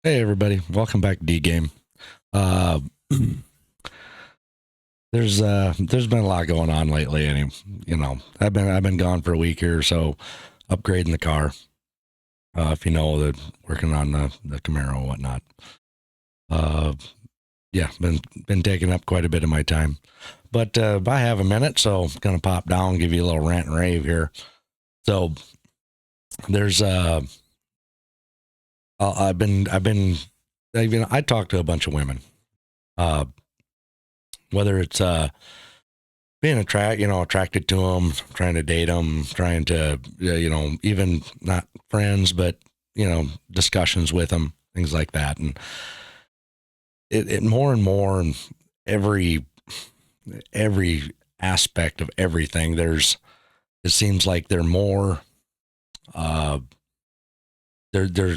Hey everybody, welcome back to D Game. Uh, there's been a lot going on lately, and I've been gone for a week here or so, upgrading the car. If you know, the working on the Camaro and whatnot. Uh, yeah, been taking up quite a bit of my time, but I have a minute, so I'm gonna pop down, give you a little rant and rave here. So there's I talked to a bunch of women, uh, whether it's being attracted to them, trying to date them, trying to, even not friends, but, discussions with them, things like that. And it more and more, every, every aspect of everything, it seems like they're more, uh, they're, they're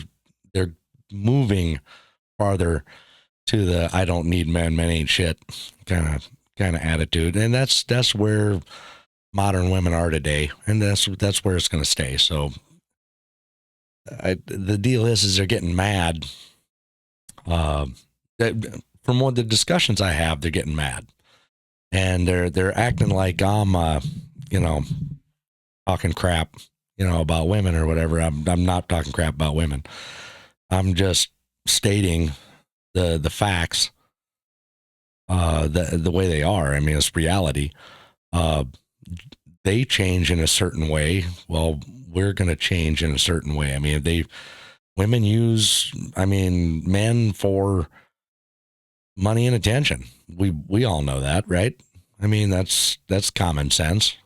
moving farther to the, I don't need men ain't shit kind of attitude. And that's where modern women are today, and that's where it's going to stay. So the deal is they're getting mad. Uh, from what the discussions I have, they're getting mad, and they're acting like I'm, you know, talking crap, about women or whatever. I'm not talking crap about women. I'm just stating the facts, the way they are. I mean, it's reality. Uh, they change in a certain way. Well, we're going to change in a certain way. I mean, women use, I mean, men for money and attention. We all know that, right? I mean, that's common sense.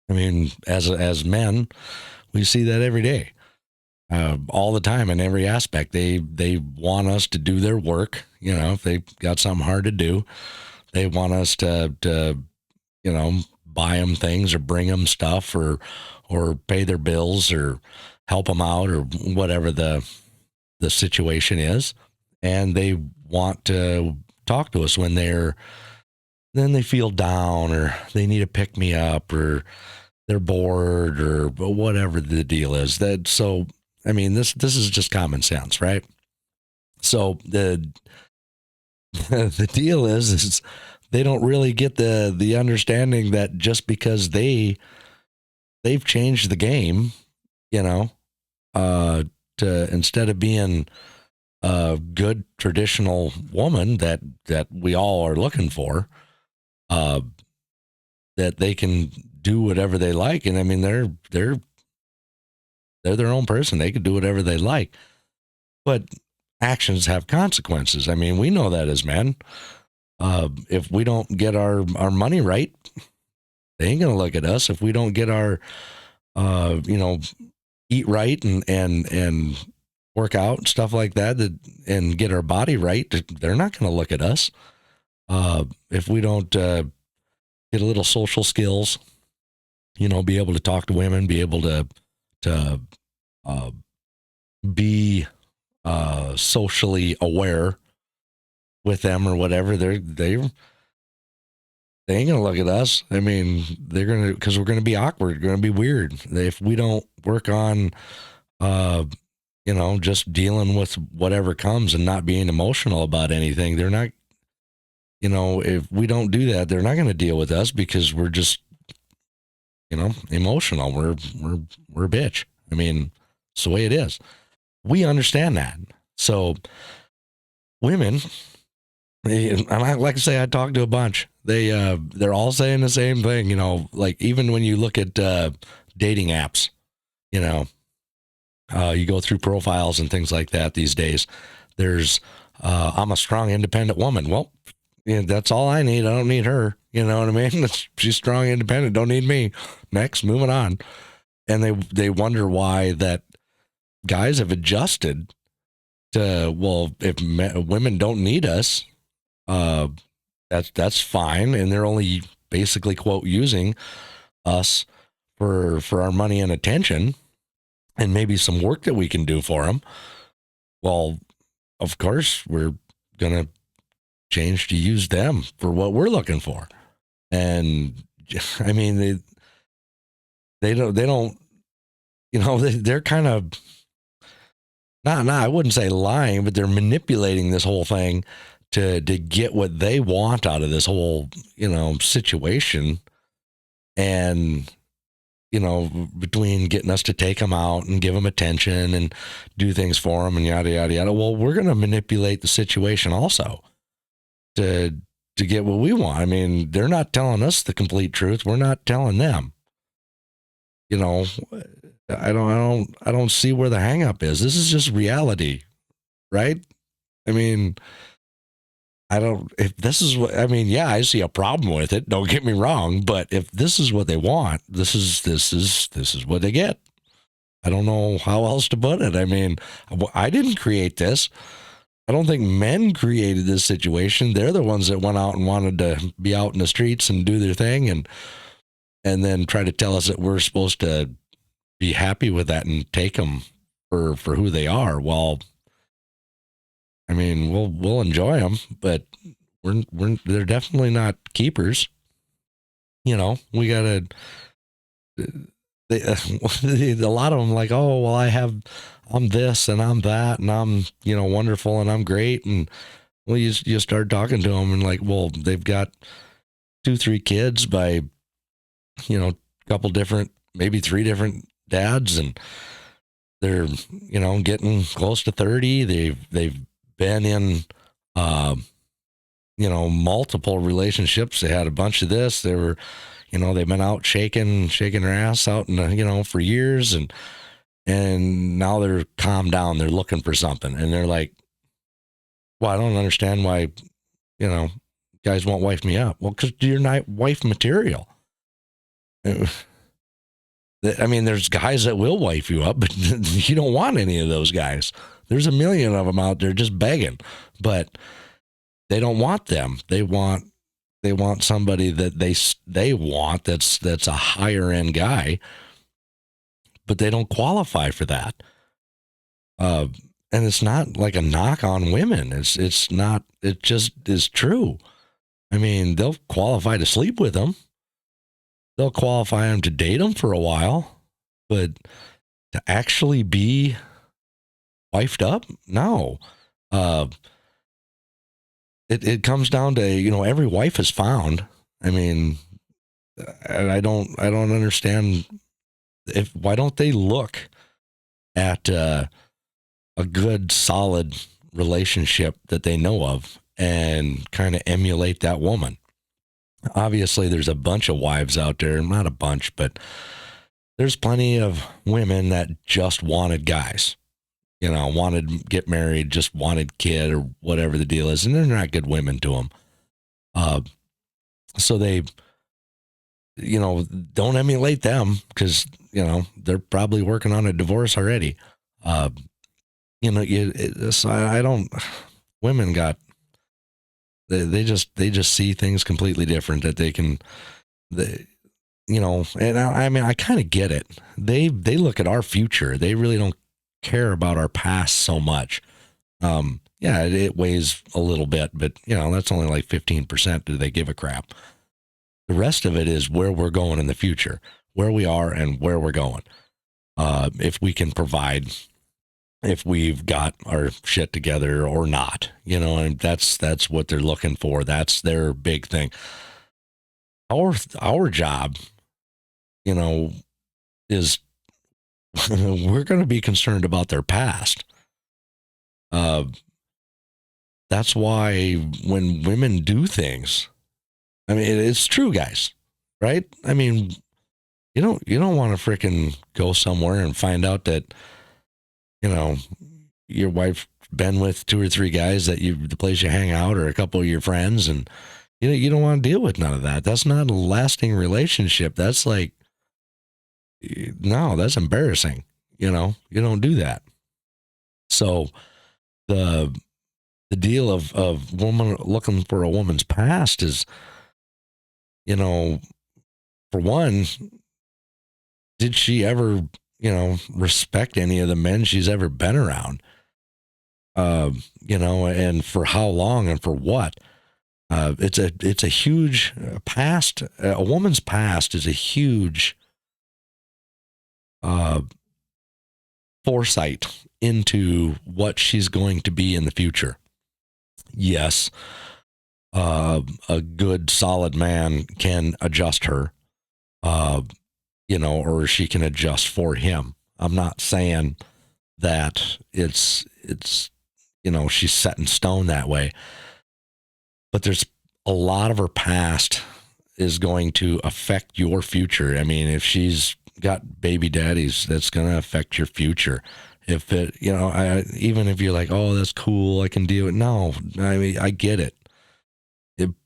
I mean, as men, we see that every day, all the time in every aspect. They want us to do their work. If they got something hard to do, they want us to buy them things or bring them stuff or pay their bills or help them out or whatever the situation is. And they want to talk to us when then they feel down or they need to pick me up or they're bored or whatever the deal is. I mean, this is just common sense, right? So the deal is they don't really get the understanding that just because they've changed the game, you know, to instead of being a good traditional woman that we all are looking for, uh, that they can do whatever they like. And I mean, they're their own person. They can do whatever they like, but actions have consequences. I mean, we know that as men. If we don't get our money right, they ain't gonna look at us. If we don't get our, you know, eat right and work out and stuff like that, and get our body right, they're not gonna look at us. If we don't get a little social skills, be able to talk to women, be able to uh, be socially aware with them or whatever, they ain't gonna look at us. I mean, they're gonna because we're gonna be awkward, gonna be weird. If we don't work on, uh, just dealing with whatever comes and not being emotional about anything, they're not. If we don't do that, they're not gonna deal with us because we're just, emotional. We're a bitch. I mean, it's the way it is. We understand that. So women, and like I say, I talked to a bunch. They're all saying the same thing. Like even when you look at dating apps, you know, you go through profiles and things like that these days. There's I'm a strong, independent woman. Well, that's all I need. I don't need her. You know what I mean? She's strong, independent. Don't need me. Next, moving on. And they wonder why that guys have adjusted to, well, if women don't need us, uh, that's fine, and they're only basically quote using us for our money and attention, and maybe some work that we can do for them. Well, of course we're gonna change to use them for what we're looking for, and I mean they don't they're kind of I wouldn't say lying, but they're manipulating this whole thing to get what they want out of this whole, situation. And, between getting us to take them out and give them attention and do things for them and yada, yada, yada. Well, we're going to manipulate the situation also to get what we want. I mean, they're not telling us the complete truth. We're not telling them. I don't see where the hang up is. This is just reality, right? I mean, if this is what, I mean, yeah, I see a problem with it. Don't get me wrong, but if this is what they want, this is what they get. I don't know how else to put it. I mean, I didn't create this. I don't think men created this situation. They're the ones that went out and wanted to be out in the streets and do their thing and then try to tell us that we're supposed to be happy with that and take them for who they are. Well, I mean, we'll enjoy them, but they're definitely not keepers. We gotta. A lot of them like, oh well, I'm this and I'm that and I'm wonderful and I'm great, and well, you start talking to them and like, well, they've got 2-3 kids by a couple different, maybe 3 different dads, and they're getting close to 30. They've been in multiple relationships. They had a bunch of this. They were they've been out shaking their ass out in for years, and now they're calmed down. They're looking for something, and they're like, well, I don't understand why guys won't wife me up. Well, because you're not wife material. I mean, there's guys that will wife you up, but you don't want any of those guys. There's a million of them out there just begging, but they don't want them. They want somebody that they want that's a higher end guy, but they don't qualify for that. And it's not like a knock on women. It's not. It just is true. I mean, they'll qualify to sleep with them. They'll qualify them to date them for a while, but to actually be wifed up, no. It comes down to every wife is found. I mean, I don't understand why don't they look at a good solid relationship that they know of and kind of emulate that woman. Obviously, there's a bunch of wives out there, not a bunch, but there's plenty of women that just wanted guys, wanted to get married, just wanted kid or whatever the deal is. And they're not good women to them. So they, don't emulate them because, they're probably working on a divorce already. So I don't, women got, they just see things completely different that they can, and I mean, I kind of get it. They look at our future. They really don't care about our past so much. Yeah, it weighs a little bit, but that's only like 15%. Do they give a crap? The rest of it is where we're going in the future, where we are and where we're going. If we can provide, if we've got our shit together or not, and that's what they're looking for. That's their big thing. Our job, is we're going to be concerned about their past. That's why when women do things, I mean, it's true, guys, right? I mean, you don't want to freaking go somewhere and find out that, your wife been with 2 or 3 guys that the place you hang out or a couple of your friends, and you don't want to deal with none of that. That's not a lasting relationship. That's like, no, that's embarrassing. You don't do that. So the deal of woman looking for a woman's past is, for one, did she ever, respect any of the men she's ever been around? And for how long and for what? It's a huge past. A woman's past is a huge foresight into what she's going to be in the future. Yes, a good, solid man can adjust her, or she can adjust for him. I'm not saying that it's she's set in stone that way, but there's a lot of her past is going to affect your future. I mean, if she's got baby daddies, that's going to affect your future. If it, even if you're like, oh, that's cool, I can deal with it. No, I mean, I get it,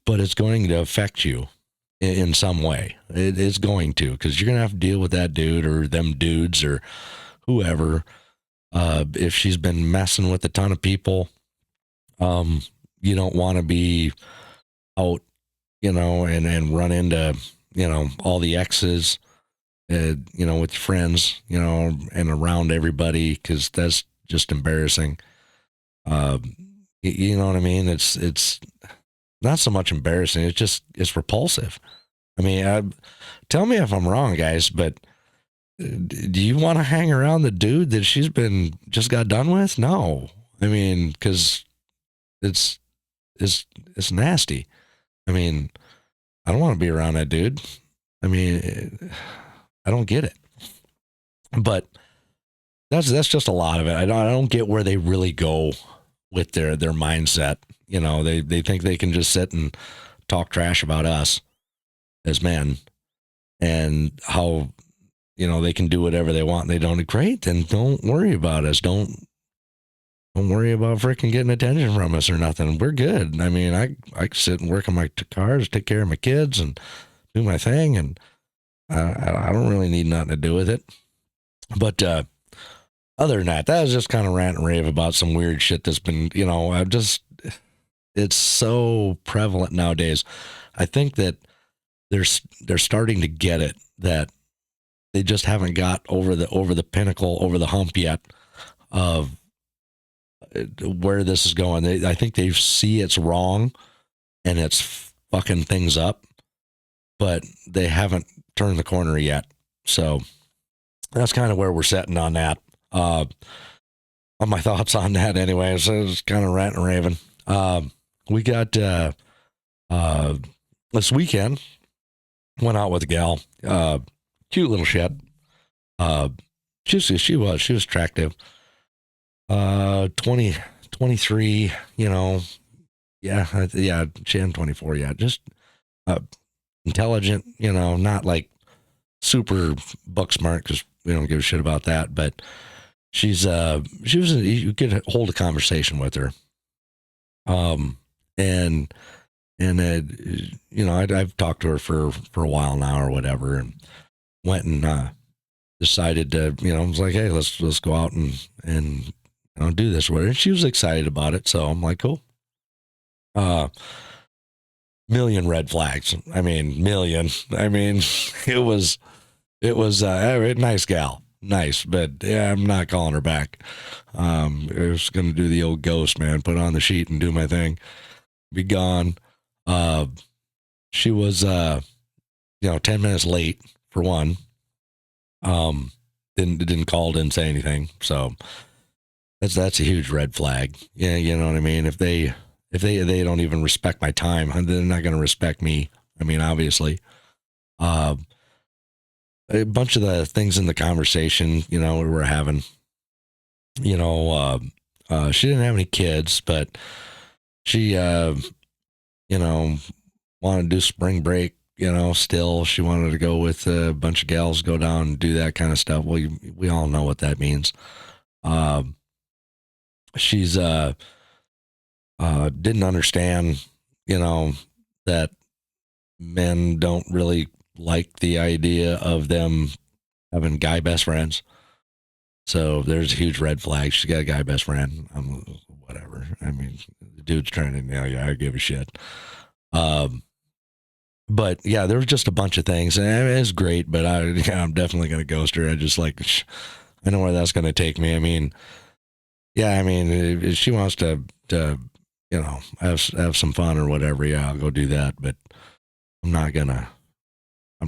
but it's going to affect you in some way. It's going to, because you're going to have to deal with that dude or them dudes or whoever. If she's been messing with a ton of people, you don't want to be out, and run into, all the exes, with your friends, and around everybody, because that's just embarrassing. You know what I mean? It's not so much embarrassing. It's repulsive. I mean, tell me if I'm wrong, guys, but do you want to hang around the dude that she's just got done with? No. I mean, because it's nasty. I mean, I don't want to be around that dude. I mean, I don't get it. But that's just a lot of it. I don't get where they really go with their mindset. They think they can just sit and talk trash about us as men, and how they can do whatever they want. They don't. Great, then don't worry about us. Don't worry about freaking getting attention from us or nothing. We're good. I mean, I can sit and work on my cars, take care of my kids, and do my thing, and I don't really need nothing to do with it. But other than that was just kind of rant and rave about some weird shit that's been, it's so prevalent nowadays. I think that they're starting to get it, that they just haven't got over the pinnacle, over the hump yet of where this is going. I think they see it's wrong and it's fucking things up, but they haven't turned the corner yet. So that's kind of where we're sitting on that. On my thoughts on that anyway. So it's kind of ranting and raving. We got this weekend, went out with a gal, cute little shit. She was attractive. 23, yeah, she had 24, yeah, just intelligent, not like super book smart, because we don't give a shit about that, but she was you could hold a conversation with her. And I've talked to her for a while now or whatever, and went and decided to, I was like, hey, let's go out and do this with her. And she was excited about it. So I'm like, cool. Million red flags. I mean, million. I mean, it was a nice gal. Nice, but yeah, I'm not calling her back. I was going to do the old ghost, man, put on the sheet and do my thing, be gone. She was, 10 minutes late for one. Didn't call, didn't say anything. So that's a huge red flag. Yeah. You know what I mean? If they don't even respect my time, they're not going to respect me. I mean, obviously, a bunch of the things in the conversation, we were having, she didn't have any kids, but she, wanted to do spring break, still she wanted to go with a bunch of gals, go down and do that kind of stuff. Well, we all know what that means. She's, didn't understand, that men don't really like the idea of them having guy best friends. So there's a huge red flag. She's got a guy best friend. Whatever. I mean, the dude's trying to nail you. I give a shit. But yeah, there was just a bunch of things, and it's great, but I'm definitely going to ghost her. I know where that's going to take me. I mean, yeah, I mean, if she wants to have some fun or whatever, yeah, I'll go do that. But I'm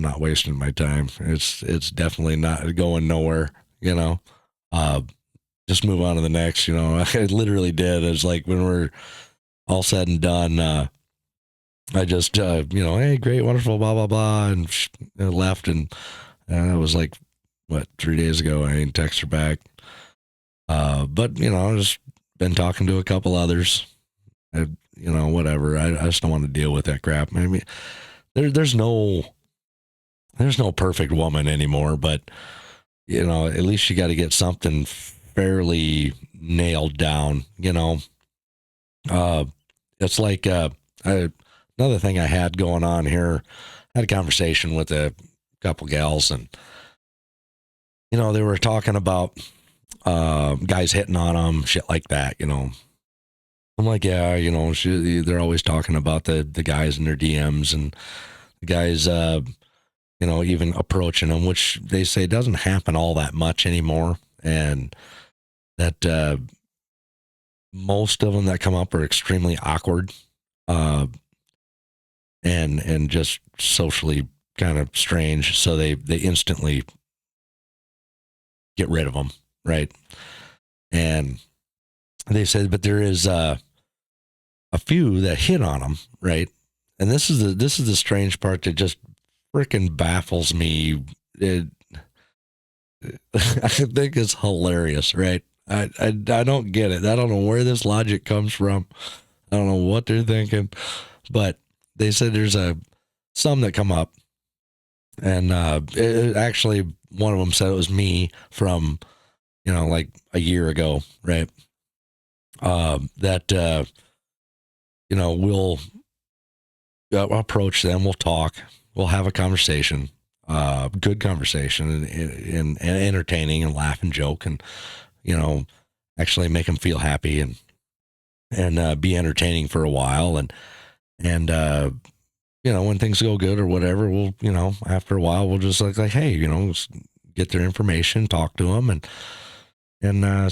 not wasting my time. It's definitely not going nowhere, just move on to the next, I literally did. It's like when we're all said and done, I just, hey, great, wonderful, blah, blah, blah, and left. And it was like, 3 days ago, I didn't text her back. But, I've just been talking to a couple others. Whatever. I just don't want to deal with that crap. I mean, there's no perfect woman anymore, but, at least you got to get something fairly nailed down, It's like, another thing I had going on here, I had a conversation with a couple gals, and, they were talking about, guys hitting on them, shit like that, I'm like, yeah, they're always talking about the guys in their DMs and the guys, even approaching them, which they say doesn't happen all that much anymore. And that, most of them that come up are extremely awkward, and just socially kind of strange. So they instantly get rid of them. Right. And they said, but there is, a few that hit on them, right? And this is the strange part that just freaking baffles me. I think it's hilarious, right? I don't get it. I don't know where this logic comes from. I don't know what they're thinking, but they said there's some that come up, and actually one of them said it was me from, like a year ago, right? That we'll approach them, we'll talk, we'll have a conversation, good conversation, and entertaining, and laugh and joke, and actually make them feel happy, and be entertaining for a while, and when things go good or whatever, we'll after a while we'll just like hey, get their information, talk to them, and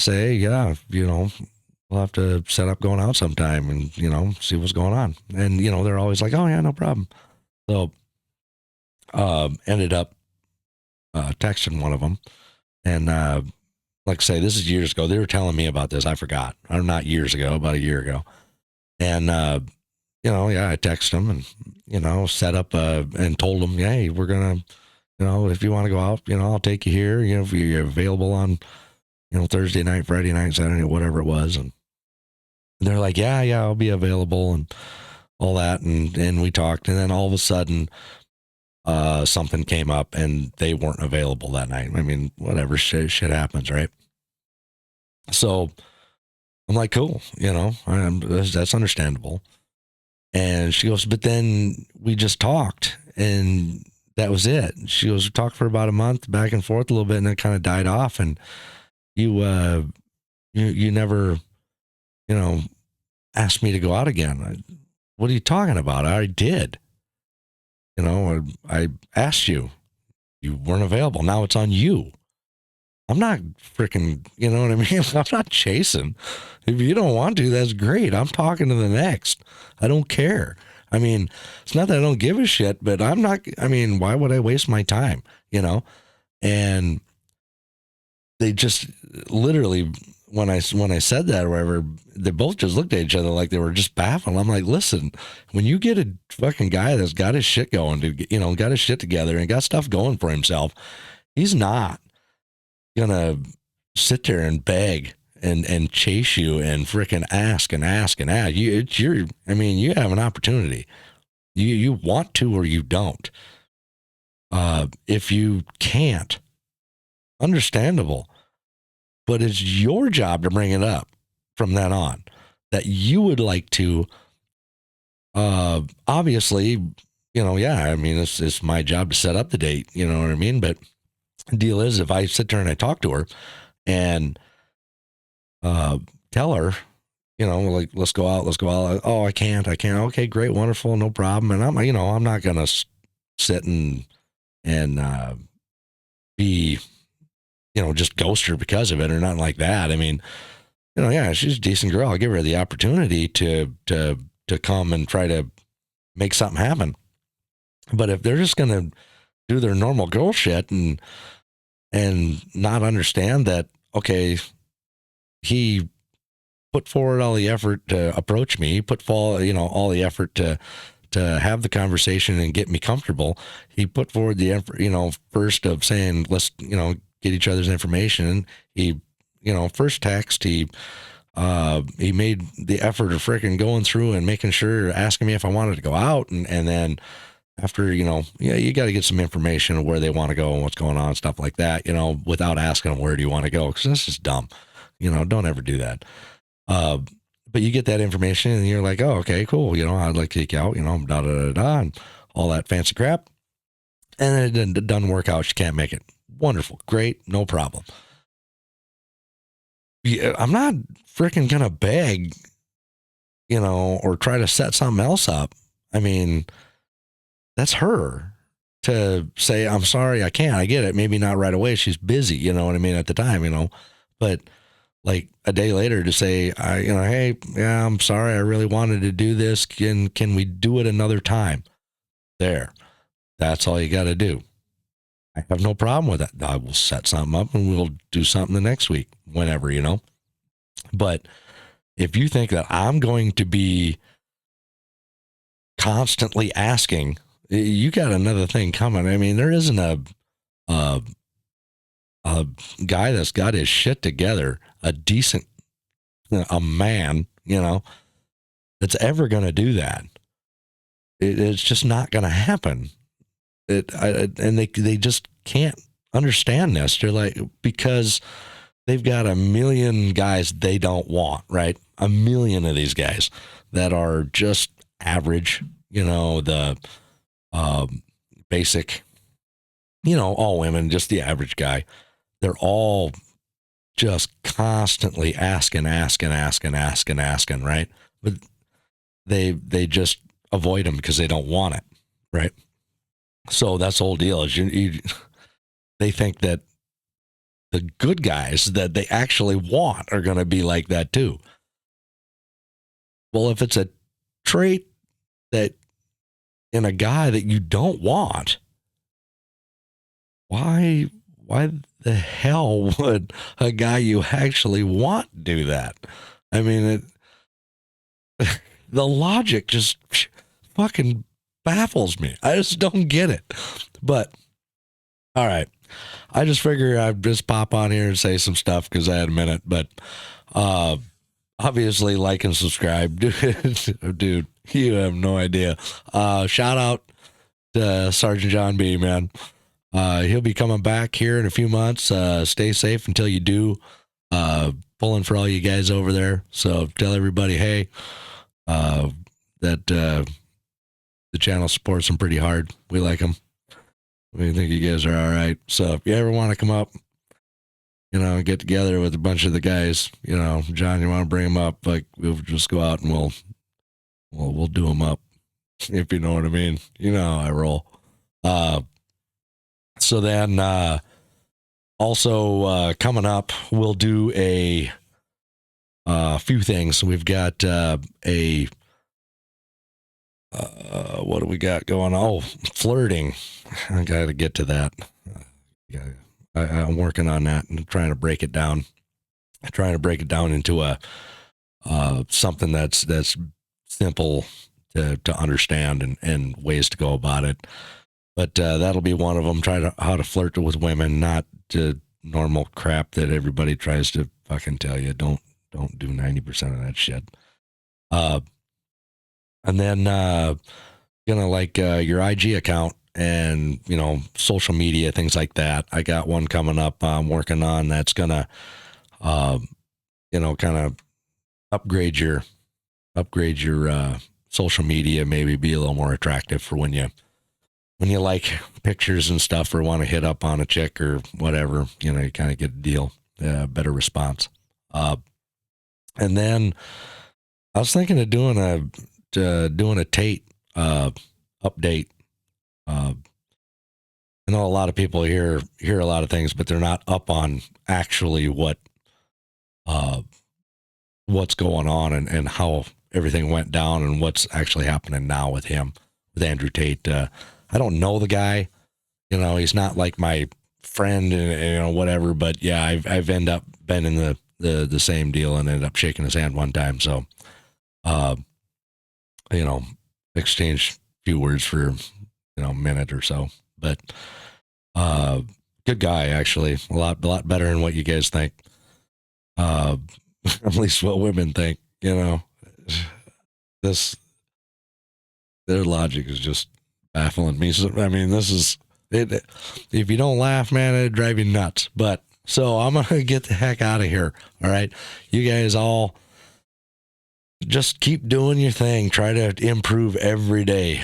say, hey, yeah, we'll have to set up going out sometime and, see what's going on. And, they're always like, oh yeah, no problem. So, ended up, texting one of them, and, like I say, this is years ago. They were telling me about this. I forgot. Or not years ago, about a year ago. And, I texted them and, set up, and told them, hey, we're going to, if you want to go out, I'll take you here, if you're available on, Thursday night, Friday night, Saturday, whatever it was. And they're like, yeah, I'll be available and all that. And we talked, and then all of a sudden, something came up and they weren't available that night. I mean, whatever, shit happens, right? So I'm like, cool, that's understandable. And she goes, but then we just talked and that was it. She goes, we talked for about a month, back and forth a little bit, and it kind of died off. And you never, asked me to go out again. What are you talking about? I already did. I asked you. You weren't available. Now it's on you. I'm not freaking, you know what I mean? I'm not chasing. If you don't want to, that's great. I'm talking to the next. I don't care. I mean, it's not that I don't give a shit, but why would I waste my time, And they just literally, when I said that or whatever, they both just looked at each other like they were just baffled. I'm like, listen, when you get a fucking guy that's got his shit going, got his shit together and got stuff going for himself, he's not gonna sit there and beg and chase you and frickin' ask and ask and ask. You have an opportunity. You want to or you don't. If you can't, understandable. But it's your job to bring it up from then on, that you would like to, obviously, it's my job to set up the date, you know what I mean? But the deal is, if I sit there and I talk to her and, tell her, like, let's go out. Oh, I can't. Okay, great. Wonderful. No problem. And I'm not going to sit and be, just ghost her because of it or nothing like that. I mean, she's a decent girl. I'll give her the opportunity to come and try to make something happen. But if they're just going to do their normal girl shit and not understand that, okay, he put forward all the effort to approach me. He put forward, all the effort to have the conversation and get me comfortable. He put forward the effort, first of saying, let's, get each other's information. He, first text, he made the effort of freaking going through and making sure, asking me if I wanted to go out. And then after, you got to get some information of where they want to go and what's going on, stuff like that, without asking them, where do you want to go? Cause that's just dumb. Don't ever do that. But you get that information and you're like, oh, okay, cool. I'd like to take you out, and all that fancy crap. And it doesn't work out. She can't make it. Wonderful. Great. No problem. Yeah, I'm not freaking going to beg, or try to set something else up. I mean, that's her to say, I'm sorry, I can't. I get it. Maybe not right away. She's busy, you know what I mean, at the time, but like a day later to say, hey, yeah, I'm sorry. I really wanted to do this. Can we do it another time? There. That's all you got to do. I have no problem with that. I will set something up and we'll do something the next week, whenever, But if you think that I'm going to be constantly asking, you got another thing coming. I mean, there isn't a guy that's got his shit together, a decent, a man, that's ever going to do that. It's just not going to happen. And they just can't understand this. They're like, because they've got a million guys they don't want, right? A million of these guys that are just average, the basic, all women, just the average guy. They're all just constantly asking, right? But they just avoid them because they don't want it, right? So that's the whole deal. Is they think that the good guys that they actually want are going to be like that too. Well, if it's a trait that in a guy that you don't want, why the hell would a guy you actually want do that? I mean, the logic just fucking baffles me. I just don't get it. But all right, I just figure I'd just pop on here and say some stuff because I had a minute. But obviously, like and subscribe, dude. You have no idea. Shout out to Sergeant John B, man. He'll be coming back here in a few months. Stay safe until you do. Pulling for all you guys over there. So tell everybody, hey, that the channel supports them pretty hard. We like them. We think you guys are all right. So if you ever want to come up, get together with a bunch of the guys, John, you want to bring them up? Like, we'll just go out and we'll do them up, if you know what I mean. How I roll. So then, also coming up, we'll do a few things. We've got what do we got going on? Oh, flirting. I got to get to that. I'm working on that and trying to break it down. Into a something that's simple to understand and ways to go about it. But that'll be one of them. How to flirt with women, not to normal crap that everybody tries to fucking tell you. Don't do 90% of that shit. And then your IG account and social media, things like that. I got one coming up I'm working on that's gonna kind of upgrade your social media, maybe be a little more attractive for when you like pictures and stuff or want to hit up on a chick or whatever, you kind of get a deal, better response. And then I was thinking of doing a Tate update. I know a lot of people hear a lot of things, but they're not up on actually what's going on and how everything went down and what's actually happening now with him, with Andrew Tate. I don't know the guy, he's not like my friend and whatever. But yeah, I've ended up been in the same deal and ended up shaking his hand one time. So, uh, exchanged a few words for, a minute or so, but, good guy, actually, a lot better than what you guys think. At least what women think, their logic is just baffling me. So, I mean, this is it. If you don't laugh, man, it'd drive you nuts. But so I'm going to get the heck out of here. All right. You guys all just keep doing your thing. Try to improve every day,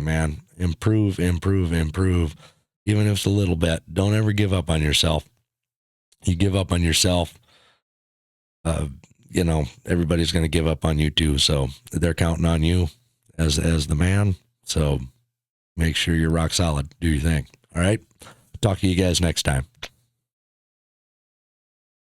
man. Improve. Even if it's a little bit. Don't ever give up on yourself. You give up on yourself, everybody's going to give up on you too. So they're counting on you as the man. So make sure you're rock solid. Do your thing. All right. Talk to you guys next time.